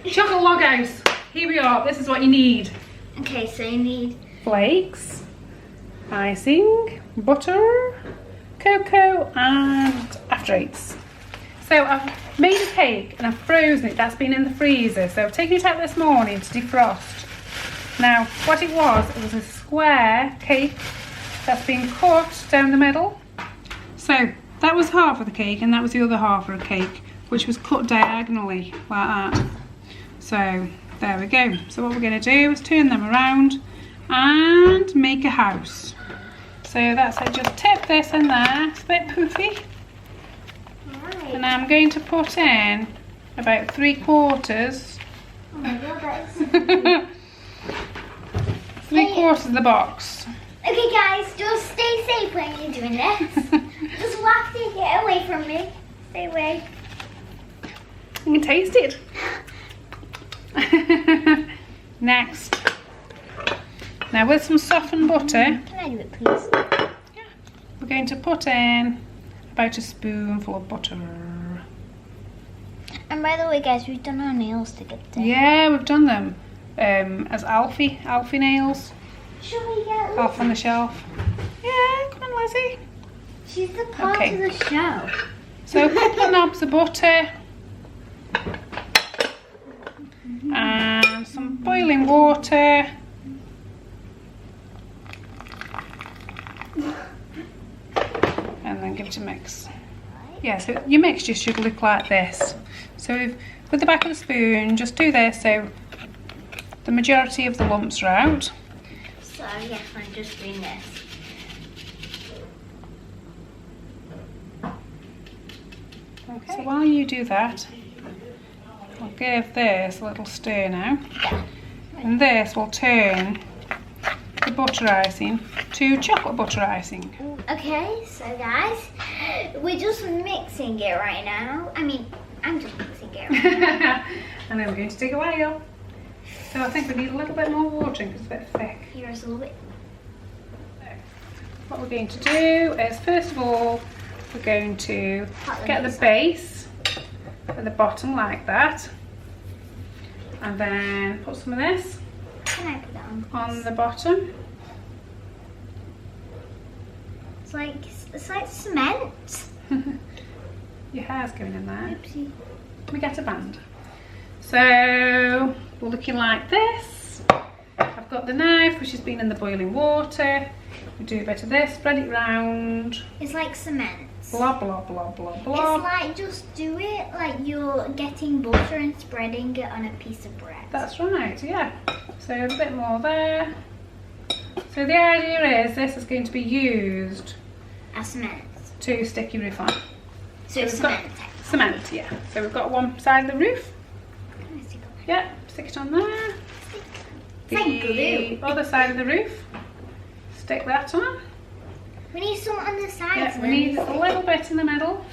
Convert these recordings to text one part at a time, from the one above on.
Chocolate log house. Here we are. This is what you need. Okay, so you need Flakes, icing, butter, cocoa and after eights. So I've made a cake and I've frozen it. That's been in the freezer. So I've taken it out this morning to defrost. Now what it was a square cake that's been cut down the middle. So that was half of the cake and that was the other half of the cake, which was cut diagonally like that. So there we go. So what we're going to do is turn them around and make a house. So that's it. Just tip this in there. It's a bit poofy. Right. And I'm going to put in about 3/4. Oh my god, that's 3/4 of the box. Okay guys, just stay safe when you're doing this. Just walk to get away from me. Stay away. You can taste it. Next. Now with some softened butter, Can I do it please? we're going to put in about a spoonful of butter. And by the way guys, we've done our nails together. Yeah, we've done them as Alfie nails. Should we get Lizzie? Off on the shelf. Yeah, come on Lizzie. She's the part Okay. of the show. So a couple of knobs of butter and some boiling water. And then give it a mix. Yeah, so your mixture should look like this. So with the back of the spoon, just do this so the majority of the lumps are out. So yes, I'm just doing this. Okay. So while you do that, I'll give this a little stir now. And this will turn the butter icing to chocolate butter icing. Okay, so guys, we're just mixing it right now. I mean, I'm just mixing it right now. And then we're going to dig away up. So I think we need a little bit more water because it's a bit thick. Here's a little bit. What we're going to do is, first of all, we're going to get the base at the bottom like that. And then put some of this Can I put that on the bottom. It's like cement. Your hair's going in there. Oopsie. We get a band. So we're looking like this. I've got the knife which has been in the boiling water. We do a bit of this, spread it round. It's like cement. Blah blah blah blah blah. It's like just do it like you're getting butter and spreading it on a piece of bread. That's right, yeah. So a bit more there. So the idea is this is going to be used As cement. to stick your roof on. So it's we've got cement. cement, yeah. So we've got one side of the roof. Can I stick on that? Yeah, stick it on there. It's like glue. Other side of the roof. Stick that on. We need some on the sides. Yeah, we need a little bit in the middle.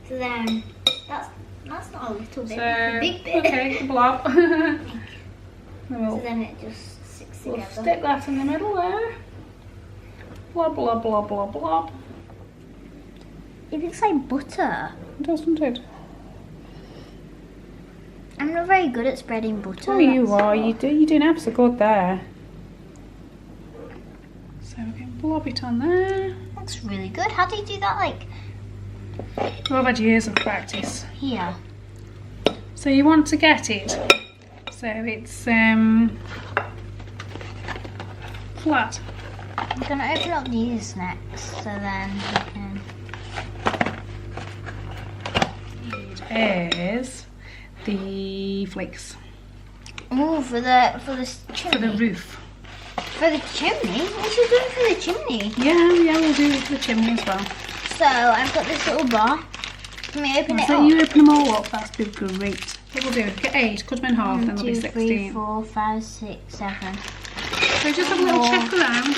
So then, that's not a little bit, So, it's a big bit. okay, a blob. So We'll then it just sticks together. stick that in the middle there. Blob, blob, blob, blob, blob. It looks like butter. Doesn't it? I'm not very good at spreading butter. Oh, you that's are. all. You're doing absolutely good there. So we can blob it on there. Looks really good. How do you do that? Like Well, I've had years of practice. here. So you want to get it so it's flat. I'm gonna open up these next, so then we can. Is the flakes Oh, for the for chimney. the roof. For the chimney? We should do it for the chimney. Yeah, we'll do it for the chimney as well. So I've got this little bar. Can we open it So up? you open them all up. That's be great. What we'll do is get 8, cut them in half, then 1, there'll be 2, 3, 16. 4, 5, 6, 7. So just have a little check around.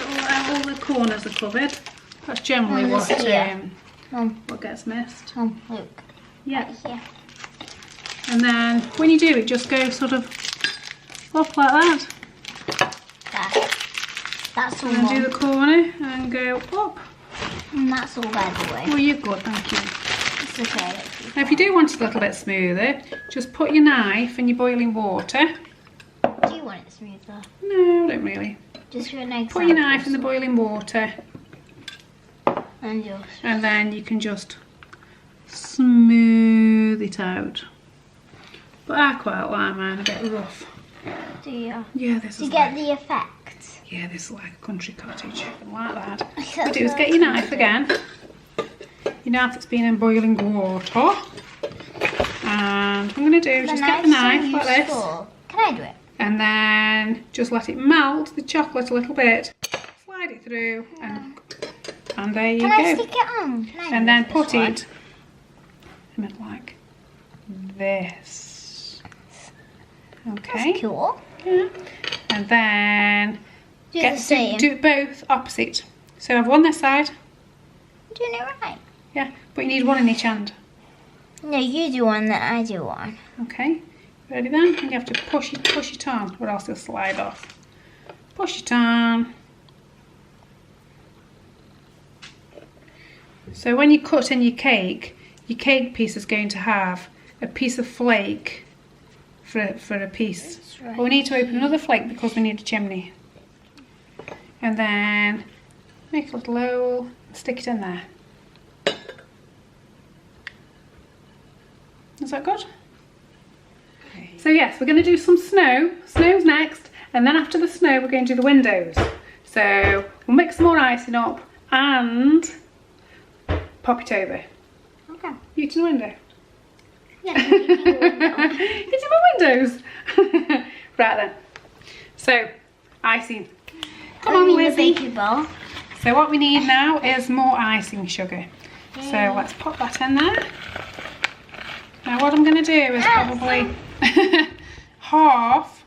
All the corners are covered. That's generally And what this here. what gets missed. Look. Yeah. Right here. And then when you do it, just go sort of up like that. There. That's all And then do one. the corner and go up. And that's all by the way. Oh, you're good, thank you. Okay. Now if you do want it a little bit smoother, just put your knife in your boiling water. Do you want it smoother? No, I don't really. Just for an example. Put your knife in the boiling water. And then you can just smooth it out. But I quite like mine a bit rough. Do you? Yeah, this to is get like, the effect. Yeah, this is like a country cottage. I like that. What That's you do is get your knife again. Your knife that's been in boiling water. And what I'm going to do is just get the knife like this. Can I do it? And then just let it melt the chocolate a little bit. Slide it through and there you go. Can I stick it on? And then put it like this. Okay. That's cool. Yeah. And then Do the same. do both opposite. So have one this side. I'm doing it right. Yeah, but you need one in each hand. No, you do one, then I do one. Okay. Ready then? And you have to push it on, or else it'll slide off. Push it on. So when you cut in your cake piece is going to have a piece of flake for a piece. That's right. But we need to open another flake because we need a chimney. And then make a little hole, stick it in there. Is that good? Okay. So yes, we're going to do some snow. Snow's next, and then after the snow we're going to do the windows. So we'll mix some more icing up and pop it over. Okay. You to the window. Yeah. It's in my windows. Right then. So, icing. Come on, the Lizzie. baking bowl. So what we need now is more icing sugar. So let's pop that in there. Now what I'm going to do is probably half.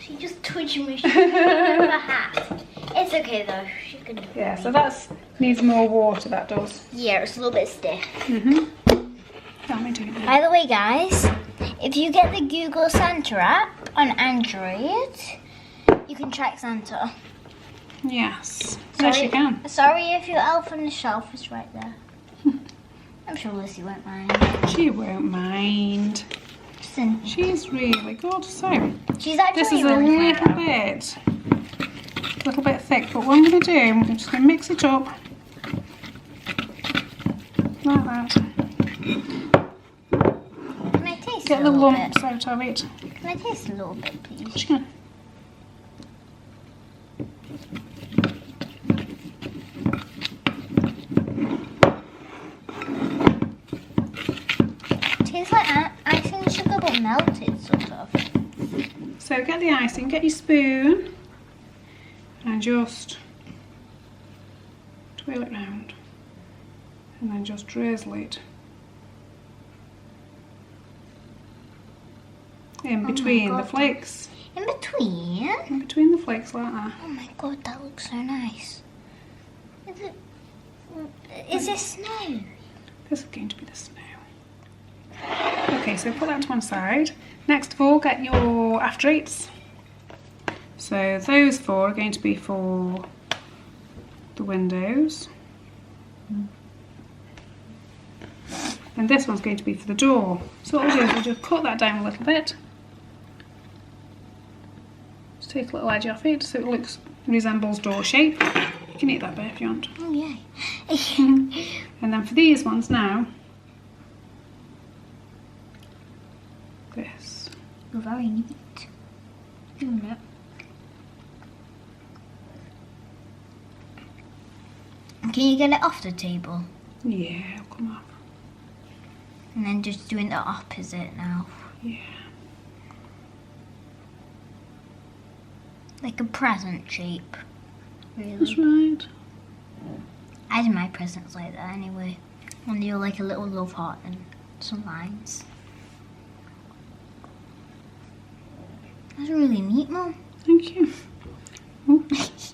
She just touched me. She didn't have a hat. It's okay though. She can do it. Yeah, so that needs more water, that does. Yeah, it's a little bit stiff. Let me do it. By the way, guys, if you get the Google Santa app on Android, you can track Santa. Yes, yes you can. Sorry if your elf on the shelf is right there. I'm sure Lizzie won't mind. She won't mind. She's really good. So, She's actually this is a really little bit thick, but what I'm going to do, I'm just going to mix it up like that. Can I taste Get a the little lumps bit? out of it. Can I taste a little bit, please? Just gonna- Tastes like icing sugar but melted, sort of. So get the icing, get your spoon, and just twirl it round, and then just drizzle it in between the flakes. In between? In between the flakes like that. Oh my god, that looks so nice. Is it snow? This is going to be the snow. Okay, so put that to one side. Next of all, get your after eights. So those four are going to be for the windows. And this one's going to be for the door. So what we'll do is we'll just cut that down a little bit. Just take a little edge off it so it resembles door shape. You can eat that bit if you want. Oh yay. And then for these ones now, this. You're very neat. Doing it. Can you get it off the table? Yeah, it'll come up. And then just doing the opposite now. Yeah. Like a present shape. That's Really. right. I do my presents like that anyway. And do like a little love heart and some lines. That's really neat, Mum. Thank you. Oops.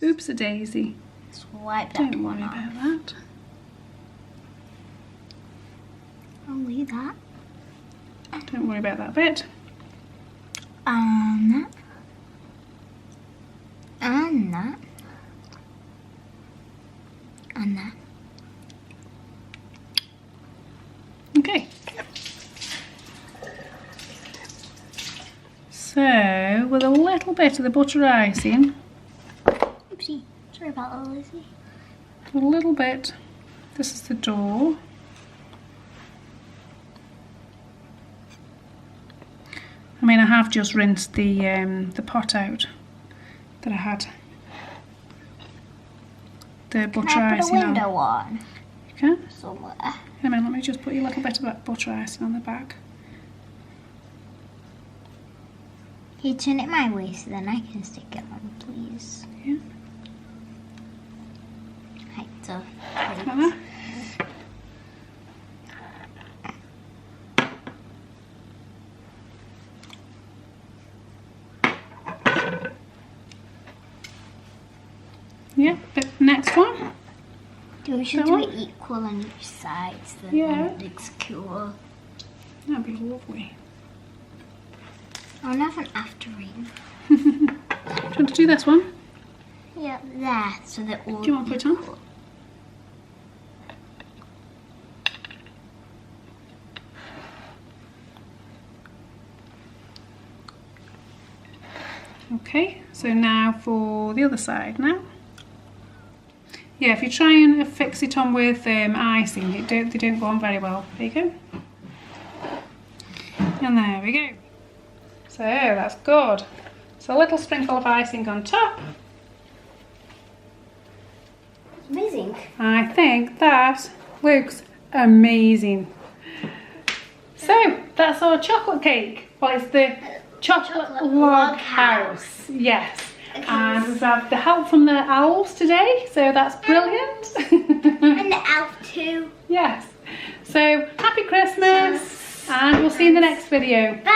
Oops a daisy. Let's wipe that Don't one worry off. about that. I'll leave that. Don't worry about that bit. And that. And that. So, with a little bit of the butter icing, Oopsie, sorry about that, Lizzie. a little bit, this is the dough. I mean, I have just rinsed the pot out that I had the butter Can I put a icing window on. on? You can? Somewhere. Hang on, let me just put you a little bit of that butter icing on the back. Can you turn it my way so then I can stick it on, please? Yeah. Right, so. Like that. Yeah, the next one. We should That do one? it equal on each side so that Yeah. it looks cool. That'd be lovely. I want to have an after ring. Do you want to do this one? Yeah, there, so they're all Do you want to put it on? equal. Okay, so now for the other side now. Yeah, if you try and fix it on with icing, they don't go on very well. There you go. And there we go. So that's good. So a little sprinkle of icing on top. Amazing. I think that looks amazing. So that's our chocolate cake. Well, it's the chocolate log house. Yes. Okay. And we have the help from the owls today, so that's brilliant. And the elf too. Yes. So happy Christmas, and we'll see you in the next video. Bye.